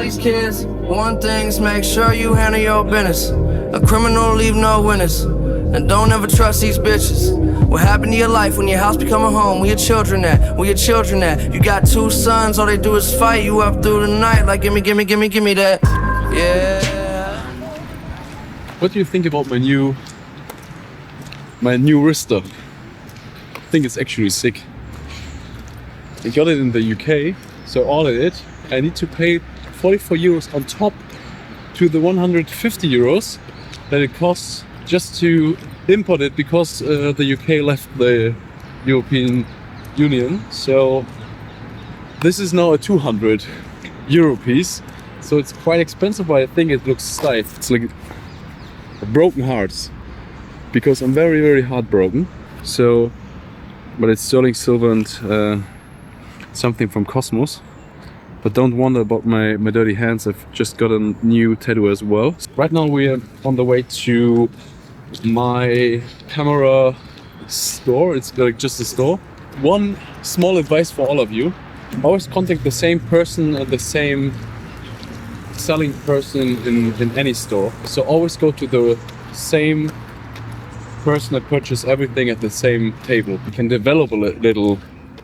these kids, one thing's make sure you handle your business. A criminal leave no witness. And don't ever trust these bitches. What happened to your life when your house become a home? Where your children at? Where your children at? You got 2 sons, all they do is fight you up through the night. Like gimme that. Yeah. What do you think about my new wrister? I think it's actually sick. I got it in the UK, so ordered it. I need to pay 44 euros on top to the 150 euros that it costs just to import it, because the UK left the European Union. So this is now a 200 euro piece. So it's quite expensive, but I think it looks stylish. It's like a broken heart, because I'm very, very heartbroken. So, but it's sterling silver and something from Cosmos. But don't wonder about my dirty hands. I've just got a new tattoo as well. Right now we are on the way to my camera store. It's like just a store. One small advice for all of you: always contact the same person and the same selling person in any store. So always go to the same person that purchases everything at the same table. You can develop a little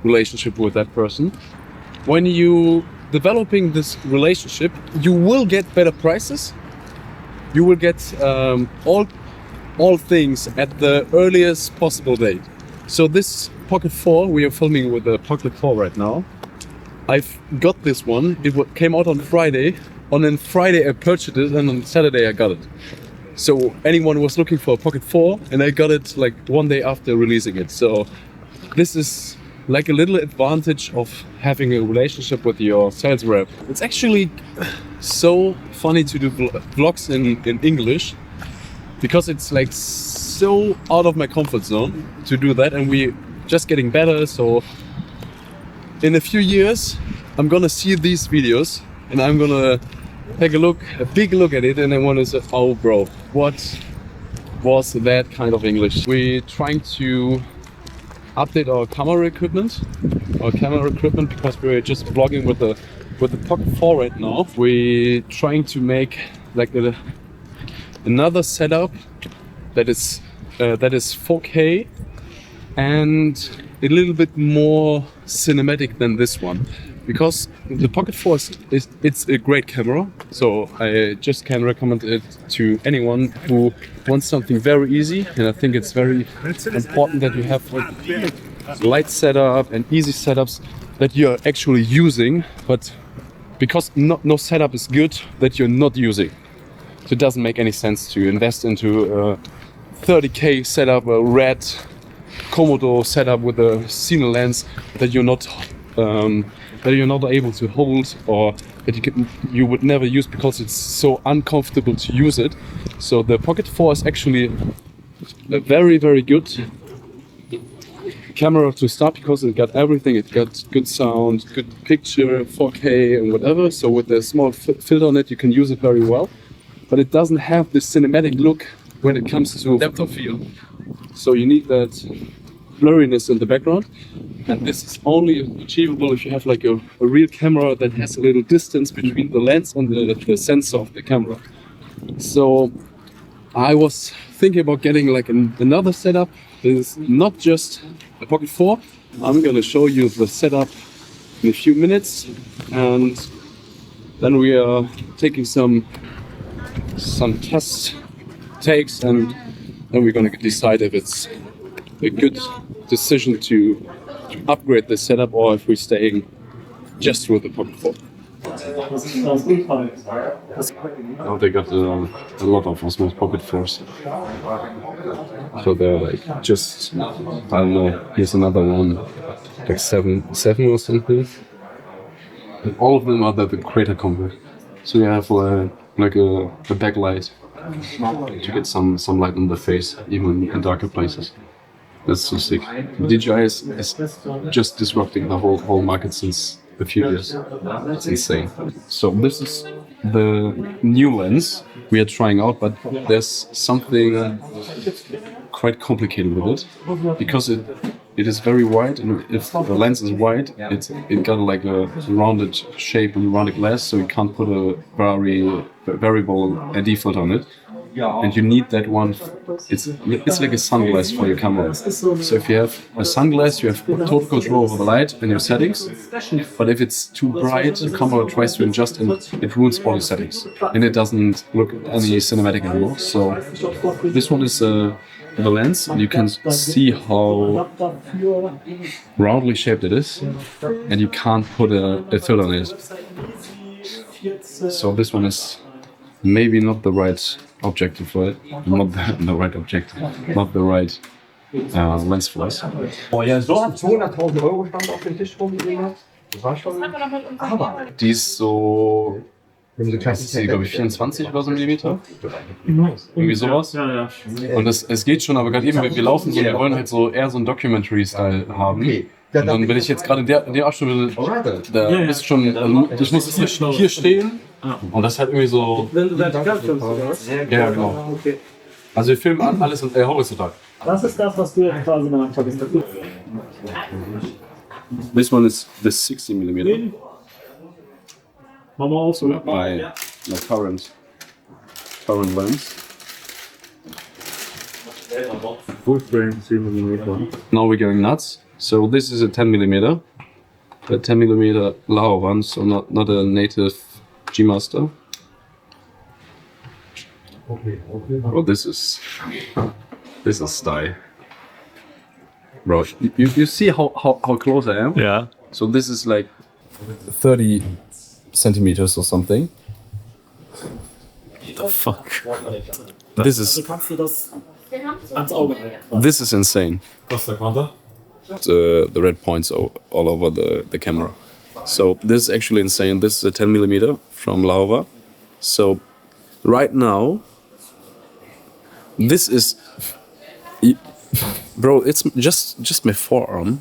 relationship with that person. When you developing this relationship, you will get better prices. You will get all things at the earliest possible date. So this Pocket 4, we are filming with the Pocket 4 right now. I've got this one. It came out on Friday. On Friday I purchased it, and on Saturday I got it. So anyone was looking for a Pocket 4, and I got it like one day after releasing it. So this is like a little advantage of having a relationship with your sales rep. It's actually so funny to do vlogs in English, because it's like so out of my comfort zone to do that, and we're just getting better. So in a few years I'm gonna see these videos and I'm gonna take a big look at it, and I wanna say, oh bro, what was that kind of English? We're trying to update our camera equipment because we're just vlogging with the Pocket 4 right now. We're trying to make like another setup that is 4K and a little bit more cinematic than this one, because the Pocket 4 it's a great camera. So I just can recommend it to anyone who wants something very easy, and I think it's very important that you have a light setup and easy setups that you're actually using, but because no setup is good that you're not using. So it doesn't make any sense to invest into a 30k setup, a red Komodo setup with a cine lens that you're not able to hold, or that you would never use because it's so uncomfortable to use it. So the Pocket 4 is actually a very, very good camera to start, because it got everything. It got good sound, good picture, 4K and whatever. So with a small filter on it you can use it very well, but it doesn't have this cinematic look when it comes to depth of field. So you need that blurriness in the background, and this is only achievable if you have like a real camera that has a little distance between the lens and the sensor of the camera. So I was thinking about getting like another setup. This is not just a Pocket 4. I'm gonna show you the setup in a few minutes, and then we are taking some test takes, and then we're gonna decide if it's a good decision to upgrade the setup or if we're staying just with the Pocket 4. Now they got a lot of Osmos Pocket 4s. So they're like just, I don't know, here's another one, like seven or something. And all of them are the Creator Combo. So you have like a backlight to get some light on the face, even in darker places. That's so sick. DJI is just disrupting the whole market since a few years. It's insane. So this is the new lens we are trying out, but there's something quite complicated with it, because it is very wide, and if the lens is wide, it got like a rounded shape and rounded glass, so you can't put a variable ND filter on it. And you need that one. It's like a sunglass for your camera. So if you have a sunglass, you have total control over the light and your settings. But if it's too bright, the camera tries to adjust and it ruins all the settings, and it doesn't look any cinematic anymore. So this one is the lens, and you can see how roundly shaped it is, and you can't put a filter on it. So this one is maybe not the right objective for it, not the right objective, not the right lens for us. Oh ja, so hat 200.000 Euro stand auf dem Tisch rum. Das war schon. Aber. Die ist so. Das ist, glaube ich, 24 oder so Millimeter. Irgendwie sowas. Und es geht schon, aber gerade eben, wir laufen so, wir wollen halt so eher so einen Documentary-Style haben. Und dann bin ich jetzt gerade in der Abschnitt, da ist schon, also ich muss hier stehen. Und das ist halt irgendwie so. Wenn du vertikal filmst, oder was? Ja, genau. Okay. Also wir filmen alles horizontal. Das ist das, was du jetzt quasi gemacht hast. This one is the 60 mm. Machen wir auch so. My current lens. Full frame 10 mm. Now we're going nuts. So this is a 10 mm. A 10 mm Lao one, so not a native G Master. Oh, this is style. Bro, you see how close I am? Yeah. So this is like 30 centimeters or something. The fuck? This is Du kannst dir das ans Auge halten. this is insane. Costa The red points all over the camera. So this is actually insane. This is a 10 mm from Laowa. So right now, this is, bro. It's just my forearm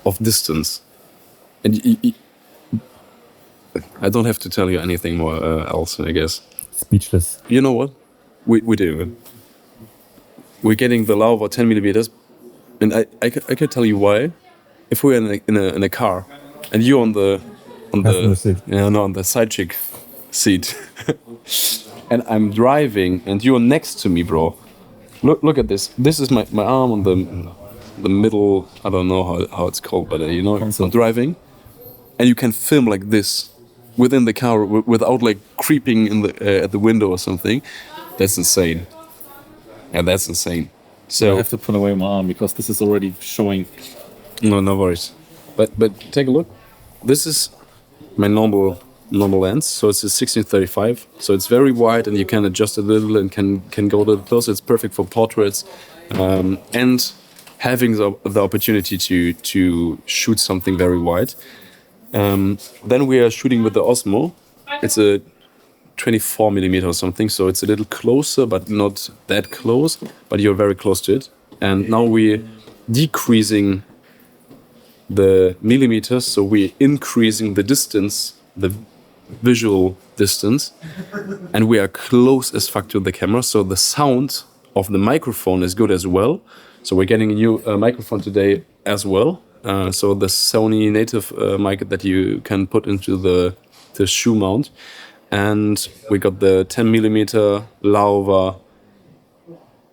of distance, and I don't have to tell you anything more else, I guess. Speechless. You know what? We do it. We're getting the Laowa 10 millimeters, and I can tell you why. If we're in a car, and you're on the on the side chick seat, and I'm driving, and you're next to me, bro. Look at this. This is my arm on the middle. I don't know how it's called, but you know, I'm driving, and you can film like this within the car without like creeping in at the window or something. That's insane. Yeah, that's insane. So I have to put away my arm because this is already showing. no worries. But take a look. This is my normal lens. So it's a 1635. So it's very wide, and you can adjust it a little and can go a little closer. It's perfect for portraits, and having the opportunity to shoot something very wide. Then we are shooting with the Osmo. It's a 24 millimeter or something, so it's a little closer, but not that close. But you're very close to it. And now we're decreasing the millimeters, so we're increasing the distance, the visual distance, and we are close as fuck to the camera. So the sound of the microphone is good as well. So we're getting a new microphone today as well. So the Sony native mic that you can put into the shoe mount, and we got the 10 millimeter Laowa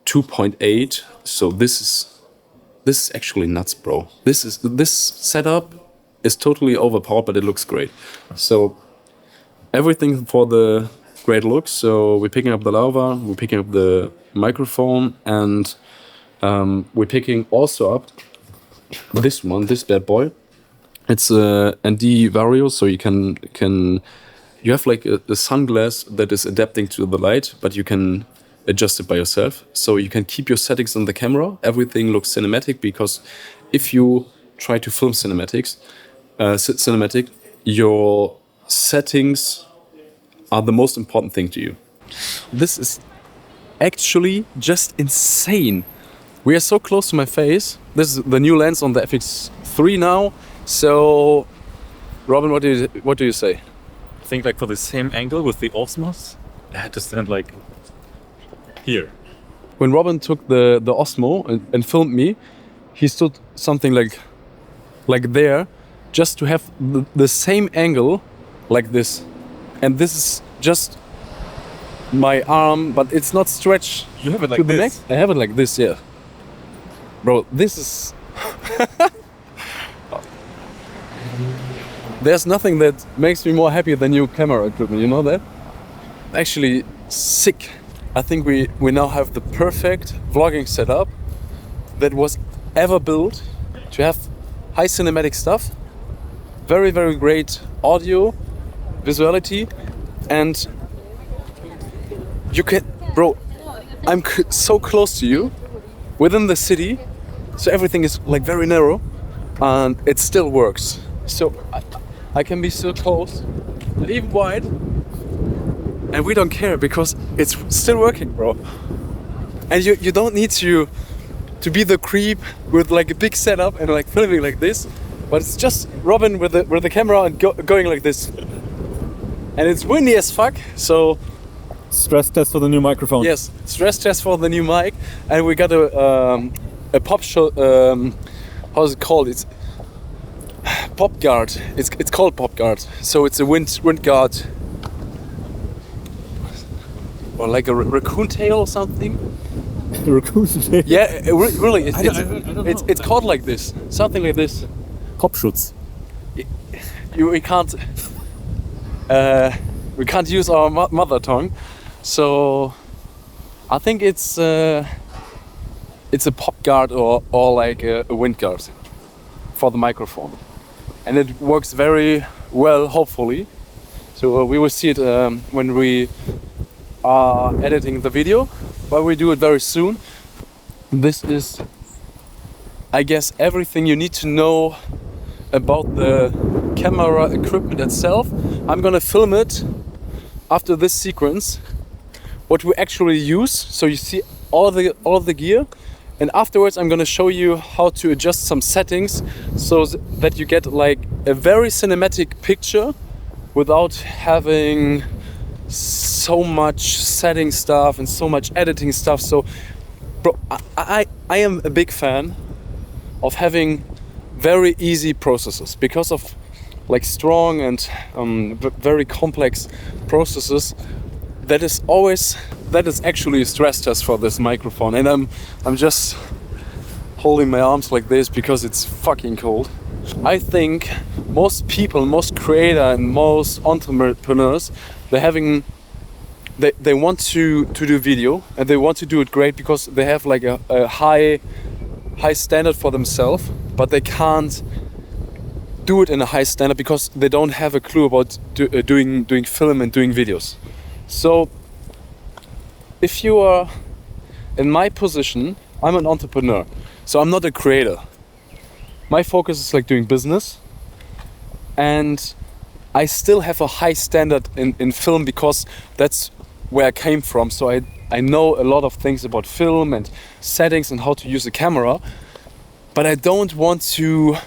2.8. So this is actually nuts, bro. This setup is totally overpowered, but it looks great. So everything for the great look. So we're picking up the Laowa, we're picking up the microphone, and we're picking also up this bad boy. It's a ND Vario, so you have like a sunglass that is adapting to the light, but you can adjust it by yourself. So you can keep your settings on the camera. Everything looks cinematic, because if you try to film cinematic, your settings are the most important thing to you. This is actually just insane. We are so close to my face. This is the new lens on the FX3 now. So, Robin, what do you say? I think like for the same angle with the Osmos, I had to stand like here. When Robin took the Osmo and filmed me, he stood something like there, just to have the same angle like this, and this is just my arm, but it's not stretched. You have it like to the this? neck. I have it like this, yeah. Bro, this is. There's nothing that makes me more happy than new camera equipment, you know that? Actually, sick. I think we now have the perfect vlogging setup that was ever built to have high cinematic stuff, very, very great audio, visuality, and you can, bro, I'm so close to you, within the city, so everything is like very narrow, and it still works. So I can be so close, and even wide, and we don't care because it's still working, bro. And you don't need to be the creep with like a big setup and like filming like this, but it's just Robin with the camera and going like this. And it's windy as fuck, so Stress test for the new microphone. yes, stress test for the new mic, and we got a pop shot. How's it called? It's pop guard. It's called pop guard. So it's a wind guard, or like a raccoon tail or something. Raccoon tail. Yeah, really, I don't know. it's called like this, something like this. Kopfschutz. We can't use our mother tongue, so I think it's a pop guard or like a wind guard for the microphone, and it works very well, hopefully. So we will see it when we are editing the video, but we do it very soon. This is, I guess, everything you need to know about the camera equipment itself. I'm gonna film it after this sequence, what we actually use, so you see all the gear, and afterwards I'm gonna show you how to adjust some settings so that you get like a very cinematic picture without having so much setting stuff and so much editing stuff. So bro, I am a big fan of having very easy processes, because of like strong and very complex processes. That is actually a stress test for this microphone, and I'm just holding my arms like this because it's fucking cold. I think most people, most creators and most entrepreneurs, they want to do video, and they want to do it great because they have like a high standard for themselves, but they can't do it in a high standard because they don't have a clue about doing film and doing videos. So if you are in my position, I'm an entrepreneur, so I'm not a creator. My focus is like doing business, and I still have a high standard in film because that's where I came from. So I know a lot of things about film and settings and how to use a camera, but I don't want to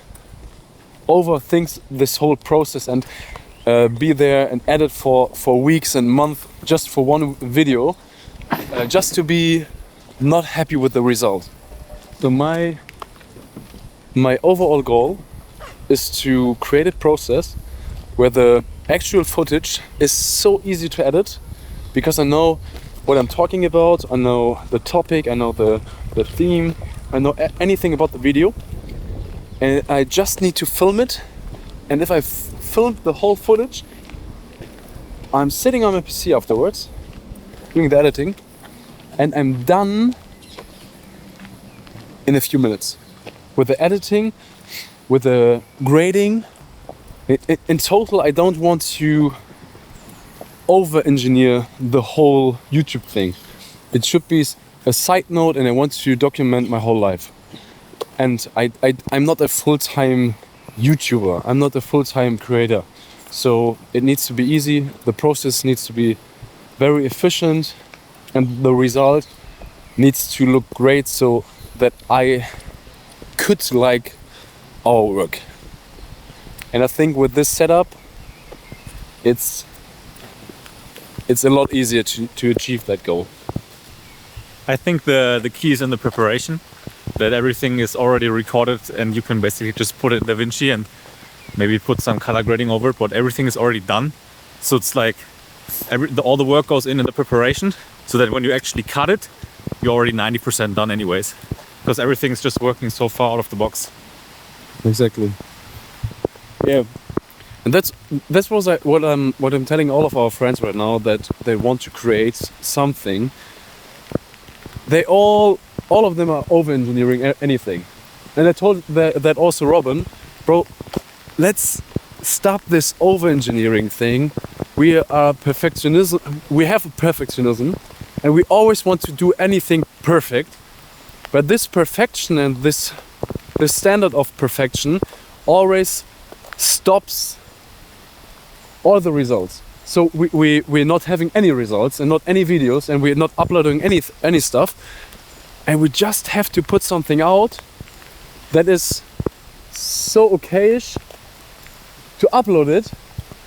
overthink this whole process and be there and edit for weeks and months just for one video, just to be not happy with the result. So my overall goal is to create a process where the actual footage is so easy to edit, because I know what I'm talking about, I know the topic, I know the theme, I know anything about the video, and I just need to film it. And if I filmed the whole footage, I'm sitting on my PC afterwards doing the editing, and I'm done in a few minutes with the editing, with the grading. In total, I don't want to over-engineer the whole YouTube thing. It should be a side note, and I want to document my whole life. And I'm not a full-time YouTuber. I'm not a full-time creator. So it needs to be easy. The process needs to be very efficient, and the result needs to look great so that I could like our work. And I think with this setup, it's a lot easier to achieve that goal. I think the key is in the preparation. that everything is already recorded and you can basically just put it in DaVinci and maybe put some color grading over it, but everything is already done. So it's like all the work goes in the preparation, so that when you actually cut it, you're already 90% done anyways, because everything is just working so far out of the box. Exactly. Yeah. And that's what I'm telling all of our friends right now, that they want to create something. They all of them are over-engineering anything. And I told that also Robin, bro, let's stop this over-engineering thing. We are perfectionism. We have a perfectionism, and we always want to do anything perfect. But this perfection and this standard of perfection always stops all the results. So we're not having any results and not any videos, and we're not uploading any stuff, and we just have to put something out that is so okayish to upload it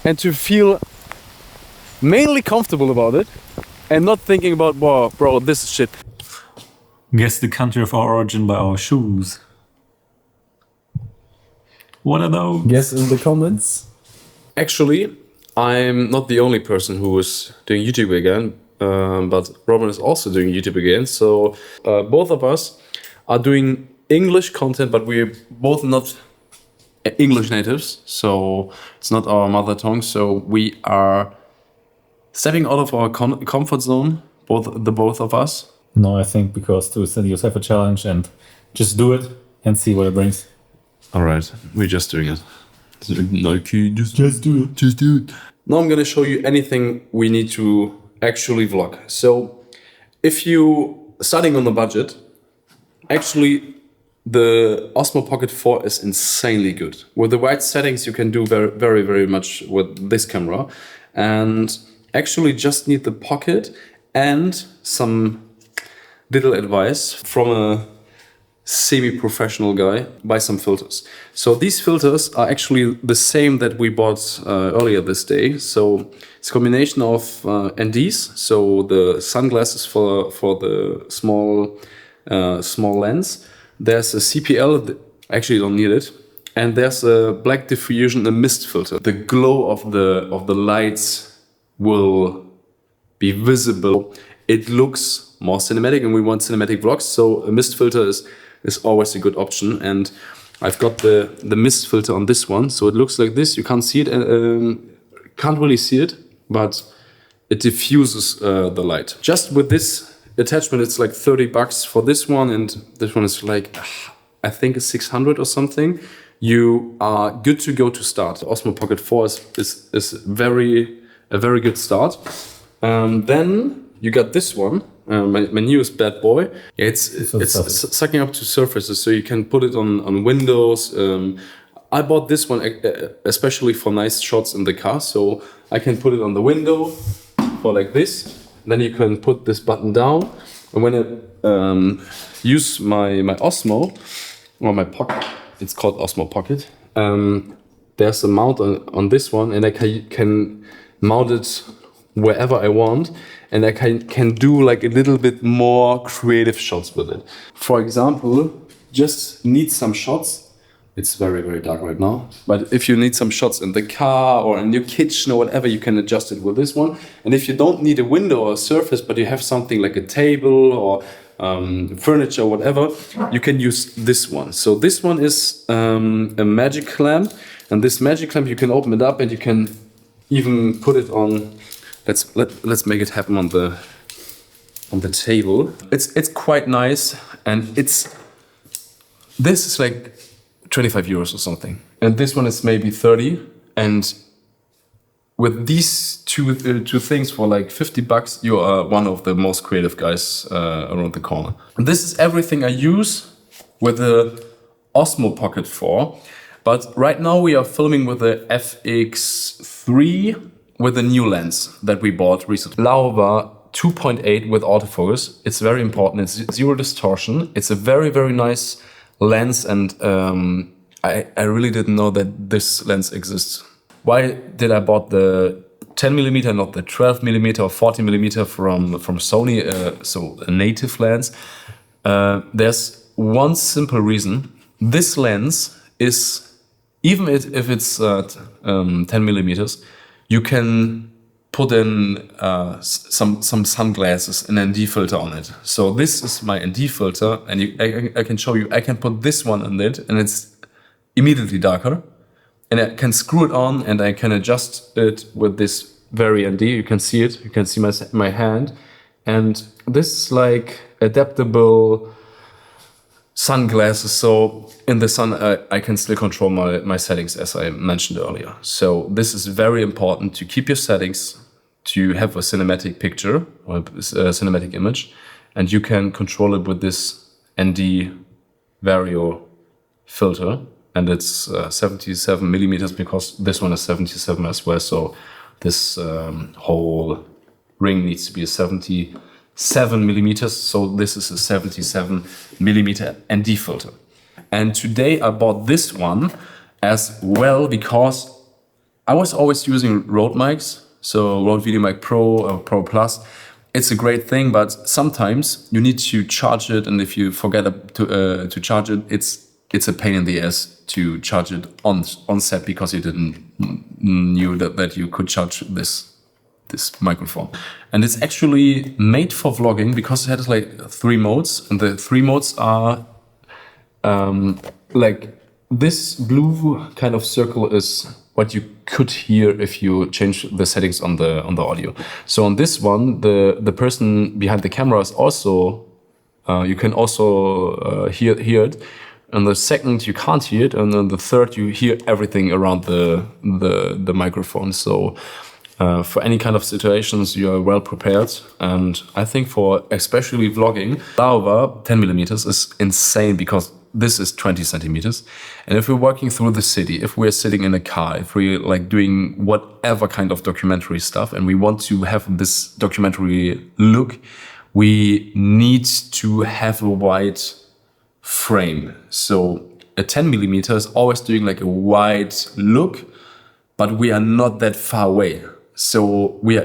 and to feel mainly comfortable about it and not thinking about, wow, bro, this is shit. Guess the country of our origin by our shoes. What are those? Guess in the comments. Actually, I'm not the only person who is doing YouTube again, but Robin is also doing YouTube again. So both of us are doing English content, but we're both not English natives, so it's not our mother tongue. So we are stepping out of our comfort zone, both of us. No, I think because to set yourself a challenge and just do it and see what it brings. All right, we're just doing it. Okay, just do it. Just do it. Now I'm gonna show you anything we need to actually vlog. So if you starting on the budget, actually the Osmo Pocket 4 is insanely good. With the right settings, you can do very, very much with this camera, and actually just need the pocket and some little advice from a semi-professional guy. Buy some filters. So these filters are actually the same that we bought earlier this day. So it's a combination of NDs, so the sunglasses for the small lens. There's a CPL, actually you don't need it, and there's a black diffusion, a mist filter. The glow of the lights will be visible. It looks more cinematic, and we want cinematic vlogs, so a mist filter is always a good option. And I've got the mist filter on this one, so it looks like this. You can't see it, can't really see it, but it diffuses the light. Just with this attachment, it's like $30 for this one, and this one is like, I think it's 600 or something. You are good to go to start. The Osmo Pocket 4 is a very good start. Then you got this one, my newest bad boy. It's sucking up to surfaces, so you can put it on windows. I bought this one especially for nice shots in the car, so I can put it on the window for like this. Then you can put this button down, and when I use my Osmo or my Pocket, it's called Osmo Pocket. There's a mount on this one, and I can mount it wherever I want, and I can do like a little bit more creative shots with it. For example, just need some shots. It's very, very dark right now, but if you need some shots in the car or in your kitchen or whatever, you can adjust it with this one. And if you don't need a window or a surface, but you have something like a table or furniture or whatever, you can use this one. So this one is a magic lamp, and this magic lamp, you can open it up and you can even put it on. Let's make it happen on the table. It's quite nice, and this is like 25 euros or something, and this one is maybe 30. And with these two things for like $50, you are one of the most creative guys around the corner. And this is everything I use with the Osmo Pocket 4. But right now we are filming with the FX3 with a new lens that we bought recently. Laowa 2.8 with autofocus. It's very important. It's zero distortion. It's a very, very nice lens, and I really didn't know that this lens exists. Why did I bought the 10mm, not the 12mm or 40mm from Sony, so a native lens? There's one simple reason. This lens is, even if it's 10 millimeters, you can put in some sunglasses, an ND filter on it. So this is my ND filter, and I can show you, I can put this one on it, and it's immediately darker. And I can screw it on, and I can adjust it with this very ND. You can see it, you can see my hand. And this is like adaptable sunglasses, so in the sun I can still control my settings, as I mentioned earlier. So this is very important, to keep your settings, to have a cinematic picture or a cinematic image, and you can control it with this ND Vario filter, and it's 77 millimeters, because this one is 77 as well. So this whole ring needs to be a 77 millimeters, so this is a 77 millimeter ND filter. And today I bought this one as well, because I was always using Rode mics, so Rode VideoMic Pro or Pro Plus. It's a great thing, but sometimes you need to charge it, and if you forget to charge it, it's a pain in the ass to charge it on set, because you didn't knew that you could charge this microphone. And it's actually made for vlogging, because it has like 3 modes, and the 3 modes are like this blue kind of circle is what you could hear if you change the settings on the audio. So on this one, the person behind the camera is also you can also hear it. And the second you can't hear it, and then the third you hear everything around the microphone. So for any kind of situations, you are well prepared. And I think for especially vlogging, Laowa 10 millimeters is insane, because this is 20 centimeters. And if we're working through the city, if we're sitting in a car, if we're like doing whatever kind of documentary stuff, and we want to have this documentary look, we need to have a wide frame. So a 10 millimeter is always doing like a wide look, but we are not that far away. So we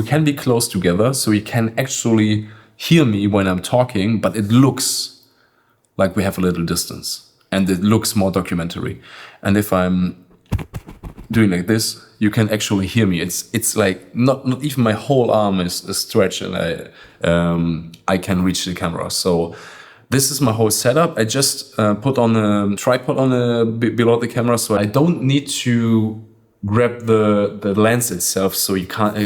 can be close together, so you can actually hear me when I'm talking, but it looks like we have a little distance, and it looks more documentary. And if I'm doing like this, you can actually hear me. It's like not even my whole arm is stretched, and I can reach the camera. So this is my whole setup. I just put on a tripod on below the camera, so I don't need to grab the lens itself, so you can't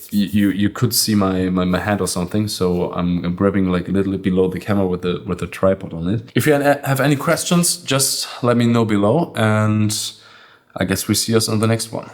you could see my hand or something. So I'm grabbing like a little bit below the camera with the tripod on it. If you have any questions, just let me know below, and I guess we see us on the next one.